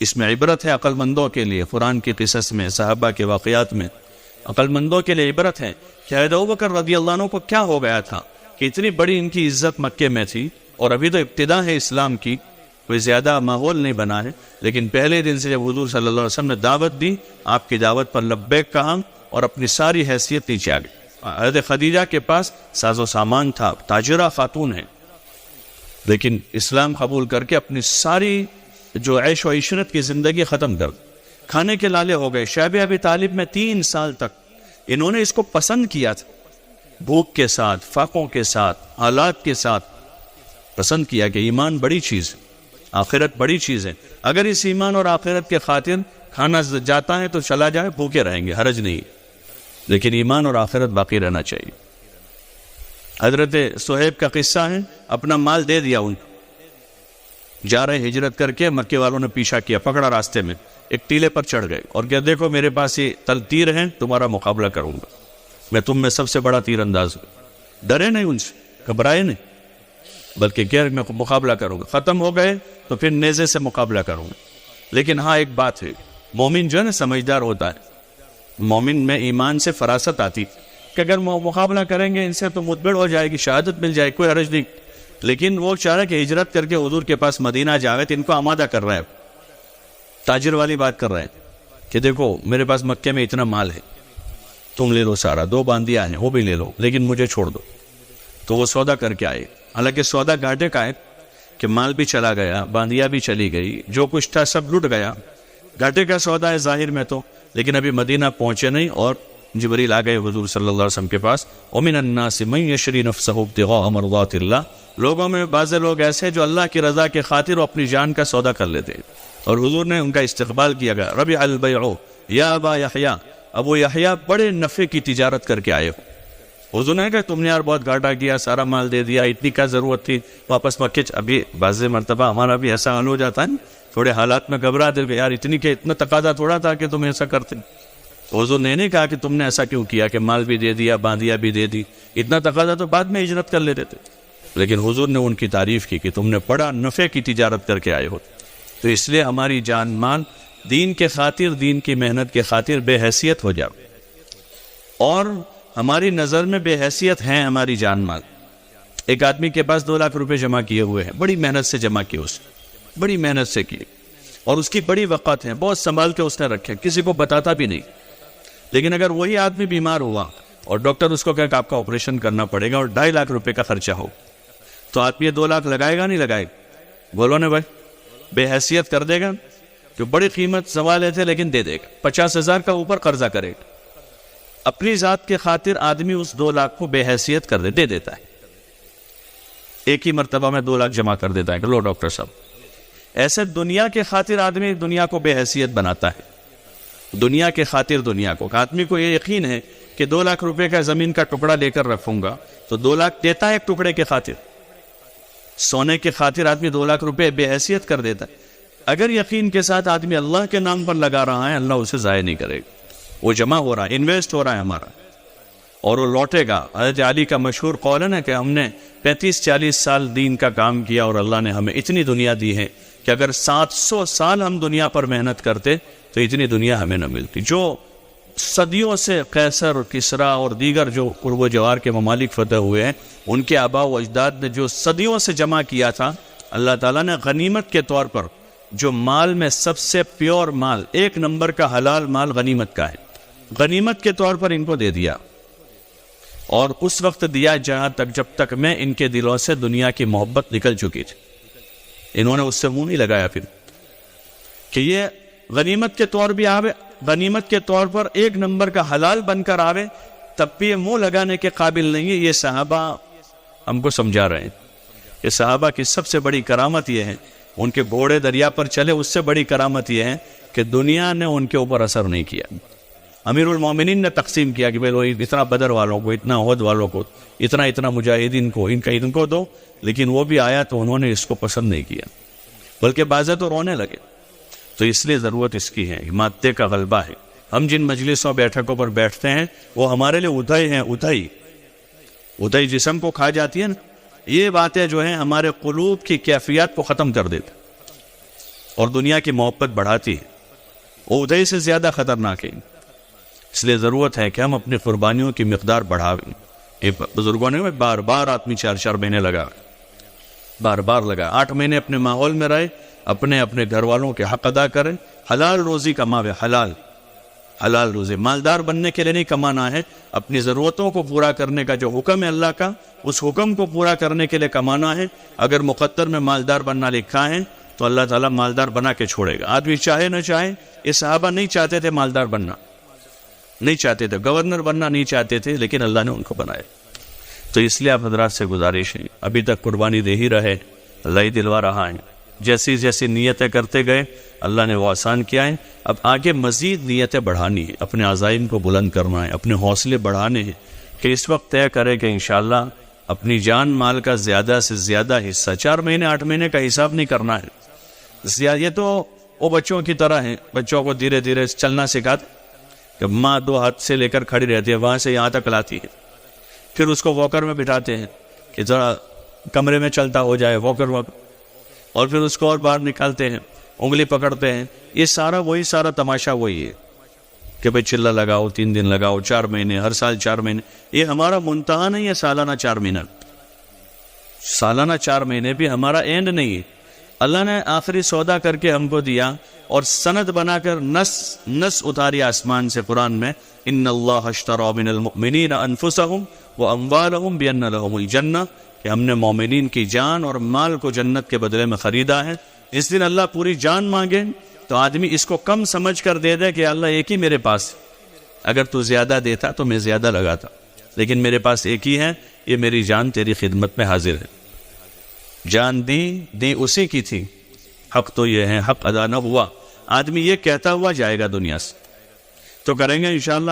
اس میں عبرت ہے عقل مندوں کے لیے، قرآن کی قصص میں، صحابہ کے واقعات میں عقل مندوں کے لیے عبرت ہے کہ حضرت ابوبکر رضی اللہ عنہ کو کیا ہو گیا تھا کہ اتنی بڑی ان کی عزت مکے میں تھی، اور ابھی تو ابتدا ہے اسلام کی، کوئی زیادہ ماحول نہیں بنا ہے، لیکن پہلے دن سے جب حضور صلی اللہ علیہ وسلم نے دعوت دی، آپ کی دعوت پر لبیک کہا اور اپنی ساری حیثیت نیچے آ گئی۔ حضرت خدیجہ کے پاس ساز و سامان تھا، تاجرہ خاتون ہے، لیکن اسلام قبول کر کے اپنی ساری جو عیش و عشرت کی زندگی ختم کر دی، کھانے کے لالے ہو گئے۔ شیب ابی طالب میں 3 سال تک انہوں نے اس کو پسند کیا تھا، بھوک کے ساتھ، فاقوں کے ساتھ، حالات کے ساتھ پسند کیا کہ ایمان بڑی چیز ہے، آخرت بڑی چیز ہے، اگر اس ایمان اور آخرت کے خاطر کھانا جاتا ہے تو چلا جائے، بھوکے رہیں گے، حرج نہیں، لیکن ایمان اور آخرت باقی رہنا چاہیے۔ حضرت صہیب کا قصہ ہے، اپنا مال دے دیا ان کو، جا رہے ہجرت کر کے، مکے والوں نے پیچھا کیا، پکڑا راستے میں، ایک ٹیلے پر چڑھ گئے اور کیا دیکھو میرے پاس یہ تیر ہیں، تمہارا مقابلہ کروں گا، میں تم میں سب سے بڑا تیر انداز ہوں۔ ڈرے نہیں ان سے، گھبرائے نہیں، بلکہ کہ میں مقابلہ کروں گا، ختم ہو گئے تو پھر نیزے سے مقابلہ کروں گا۔ لیکن ہاں ایک بات ہے، مومن جو ہے نا سمجھدار ہوتا ہے، مومن میں ایمان سے فراست آتی کہ اگر مقابلہ کریں گے ان سے تو مدبر ہو جائے گی، شہادت مل جائے، کوئی حرج نہیں، لیکن وہ چاہ رہا کہ ہجرت کر کے حضور کے پاس مدینہ جاوے تو ان کو آمادہ کر رہا ہے، تاجر والی بات کر رہے ہیں کہ دیکھو میرے پاس مکے میں اتنا مال ہے، تم لے لو سارا، 2 باندیاں ہیں وہ بھی لے لو، لیکن مجھے چھوڑ دو۔ تو وہ سودا کر کے آئے، حالانکہ سودا گھاٹے کا ہے کہ مال بھی چلا گیا، باندیا بھی چلی گئی، جو کچھ تھا سب لٹ گیا، گھاٹے کا سودا ہے ظاہر میں تو، لیکن ابھی مدینہ پہنچے نہیں اور جبریل آ گئے حضور صلی اللہ علیہ وسلم کے پاس۔ وَمِنَ النَّاسِ مَن يَشْرِي نَفْسَهُ ابْتِغَاءَ مَرْضَاتِ اللَّهِ، لوگوں میں بعض لوگ ایسے جو اللہ کی رضا کے خاطر اپنی جان کا سودا کر لیتے ہیں، اور حضور نے ان کا استقبال کیا گیا۔ ربیع البیع یا ابا یحییٰ، ابو یحییٰ بڑے نفع کی تجارت کر کے آئے ہو۔ حضور نے کہا تم نے یار بہت گھاٹا کیا، سارا مال دے دیا، اتنی کیا ضرورت تھی واپس مکے۔ ابھی بعض مرتبہ ہمارا بھی ایسا حال ہو جاتا ہے نا، تھوڑے حالات میں گھبرا دے کہ یار اتنا تقاضا تھوڑا تھا کہ تم ایسا کرتے۔ حضور نے نہیں کہا کہ تم نے ایسا کیوں کیا کہ مال بھی دے دیا، باندیا بھی دے دی، اتنا تقاضا تو بعد میں ہجرت کر لیتے تھے، لیکن حضور نے ان کی تعریف کی کہ تم نے بڑا نفع کی تجارت کر کے آئے ہو۔ تو اس لیے ہماری جان مال دین کے خاطر، دین کی محنت کے خاطر بے حیثیت ہو جائے، اور ہماری نظر میں بے حیثیت ہیں ہماری جان مال۔ ایک آدمی کے پاس 2 لاکھ روپے جمع کیے ہوئے ہیں، بڑی محنت سے جمع کیے، اس نے بڑی محنت سے کیے، اور اس کی بڑی وقت ہے، بہت سنبھال کے اس نے رکھے، کسی کو بتاتا بھی نہیں۔ لیکن اگر وہی آدمی بیمار ہوا اور ڈاکٹر اس کو کہا کہ آپ کا آپریشن کرنا پڑے گا اور 2.5 لاکھ روپے کا خرچہ ہو، تو آدمی یہ 2 لاکھ لگائے گا نہیں لگائے گا؟ بولو نا بھائی، بے حیثیت کر دے گا، جو بڑی قیمت سوال تھے لیکن دے دے گا، 50,000 کا اوپر قرضہ کرے گا، اپنی ذات کے خاطر آدمی اس 2 لاکھ کو بے حیثیت کر دے دیتا ہے، ایک ہی مرتبہ میں 2 لاکھ جمع کر دیتا ہے کہ لو ڈاکٹر صاحب۔ ایسے دنیا کے خاطر آدمی دنیا کو بے حیثیت بناتا ہے، دنیا کے خاطر دنیا کو۔ آدمی کو یہ یقین ہے کہ 2 لاکھ روپے کا زمین کا ٹکڑا لے کر رکھوں گا تو 2 لاکھ دیتا ہے ایک ٹکڑے کے خاطر، سونے کے خاطر آدمی 2 لاکھ روپے بے حیثیت کر دیتا ہے۔ اگر یقین کے ساتھ آدمی اللہ کے نام پر لگا رہا ہے، اللہ اسے ضائع نہیں کرے گا، وہ جمع ہو رہا ہے، انویسٹ ہو رہا ہے ہمارا، اور وہ لوٹے گا۔ حضرت علی کا مشہور قول ہے نا کہ ہم نے 35-40 سال دین کا کام کیا اور اللہ نے ہمیں اتنی دنیا دی ہے کہ اگر 700 سال ہم دنیا پر محنت کرتے تو اتنی دنیا ہمیں نہ ملتی۔ جو صدیوں سے قیصر، کسریٰ اور دیگر جو قرب و جوار کے ممالک فتح ہوئے ہیں، ان کے آباء و اجداد نے جو صدیوں سے جمع کیا تھا، اللہ تعالیٰ نے غنیمت کے طور پر جو مال میں سب سے پیور مال، 1 نمبر کا حلال مال غنیمت کا ہے، غنیمت کے طور پر ان کو دے دیا، اور اس وقت دیا جب تک میں ان کے دلوں سے دنیا کی محبت نکل چکی تھی۔ انہوں نے اس سے منہ نہیں لگایا پھر کہ یہ غنیمت کے طور بھی آوے، غنیمت کے طور پر 1 نمبر کا حلال بن کر آوے، تب بھی یہ منہ لگانے کے قابل نہیں ہے۔ یہ صحابہ ہم کو سمجھا رہے ہیں، یہ صحابہ کی سب سے بڑی کرامت یہ ہے، ان کے گھوڑے دریا پر چلے، اس سے بڑی کرامت یہ ہے کہ دنیا نے ان کے اوپر اثر نہیں کیا۔ امیر المومنین نے تقسیم کیا کہ بھائی اتنا بدر والوں کو، اتنا احد والوں کو، اتنا مجاہدین کو، ان کو دو، لیکن وہ بھی آیا تو انہوں نے اس کو پسند نہیں کیا، بلکہ بعضے تو رونے لگے۔ تو اس لیے ضرورت اس کی ہے، مادے کا غلبہ ہے۔ ہم جن مجلسوں بیٹھکوں پر بیٹھتے ہیں وہ ہمارے لیے ادھائی ہیں، ادھائی جسم کو کھا جاتی ہے نا، یہ باتیں جو ہیں ہمارے قلوب کی کیفیات کو ختم کر دیتے، اور دنیا کی محبت بڑھاتی ہے، عہدے سے زیادہ خطرناک ہے۔ اس لیے ضرورت ہے کہ ہم اپنی قربانیوں کی مقدار بڑھائیں۔ بزرگوں نے بار بار آدمی 4 مہینے لگا، بار بار لگا، 8 مہینے اپنے ماحول میں رہے، اپنے گھر والوں کے حق ادا کریں، حلال روزی کماوے، حلال روزی۔ مالدار بننے کے لیے نہیں کمانا ہے، اپنی ضرورتوں کو پورا کرنے کا جو حکم ہے اللہ کا، اس حکم کو پورا کرنے کے لیے کمانا ہے۔ اگر مقدر میں مالدار بننا لکھا ہے تو اللہ تعالیٰ مالدار بنا کے چھوڑے گا، آدمی چاہے نہ چاہے۔ یہ صحابہ نہیں چاہتے تھے مالدار بننا، نہیں چاہتے تھے، گورنر بننا نہیں چاہتے تھے، لیکن اللہ نے ان کو بنایا۔ تو اس لیے آپ حضرات سے گزارش ہے، ابھی تک قربانی دے ہی رہے، اللہ ہی دلوا رہا ہے۔ جیسی جیسی نیتیں کرتے گئے اللہ نے وہ آسان کیا ہے۔ اب آگے مزید نیتیں بڑھانی ہے، اپنے عزائم کو بلند کرنا ہے، اپنے حوصلے بڑھانے ہیں کہ اس وقت طے کرے کہ انشاءاللہ اپنی جان مال کا زیادہ سے زیادہ حصہ، 4 مہینے 8 مہینے کا حساب نہیں کرنا ہے۔ یہ تو وہ بچوں کی طرح ہیں، بچوں کو دھیرے دھیرے چلنا سکھاتے کہ ماں 2 ہاتھ سے لے کر کھڑی رہتی ہے، وہاں سے یہاں تک لاتی ہے، پھر اس کو واکر میں بٹھاتے ہیں کہ ذرا کمرے میں چلتا ہو جائے، واکر، اور پھر اس کو اور باہر نکالتے ہیں، انگلی پکڑتے ہیں۔ یہ سارا تماشا وہی ہے کہ بھئی چلہ لگاؤ، 3 دن لگاؤ، 4 مہینے، ہر سال 4 مہینے۔ یہ ہمارا منتہا نہیں ہے، سالانہ 4 مہینے، سالانہ 4 مہینے بھی ہمارا اینڈ نہیں ہے۔ اللہ نے آخری سودا کر کے ہم کو دیا اور سند بنا کر نس اتاری آسمان سے قرآن میں، ان اللہ اشتری من المؤمنین انفسهم واموالهم بان لهم الجنہ، کہ ہم نے مومنین کی جان اور مال کو جنت کے بدلے میں خریدا ہے۔ اس دن اللہ پوری جان مانگے تو آدمی اس کو کم سمجھ کر دے دے کہ اللہ ایک ہی میرے پاس ہے، اگر تو زیادہ دیتا تو میں زیادہ لگاتا، لیکن میرے پاس ایک ہی ہے، یہ میری جان تیری خدمت میں حاضر ہے۔ جان دی اسی کی تھی، حق تو یہ ہے، حق ادا نہ ہوا، آدمی یہ کہتا ہوا جائے گا دنیا سے۔ تو کریں گے انشاءاللہ۔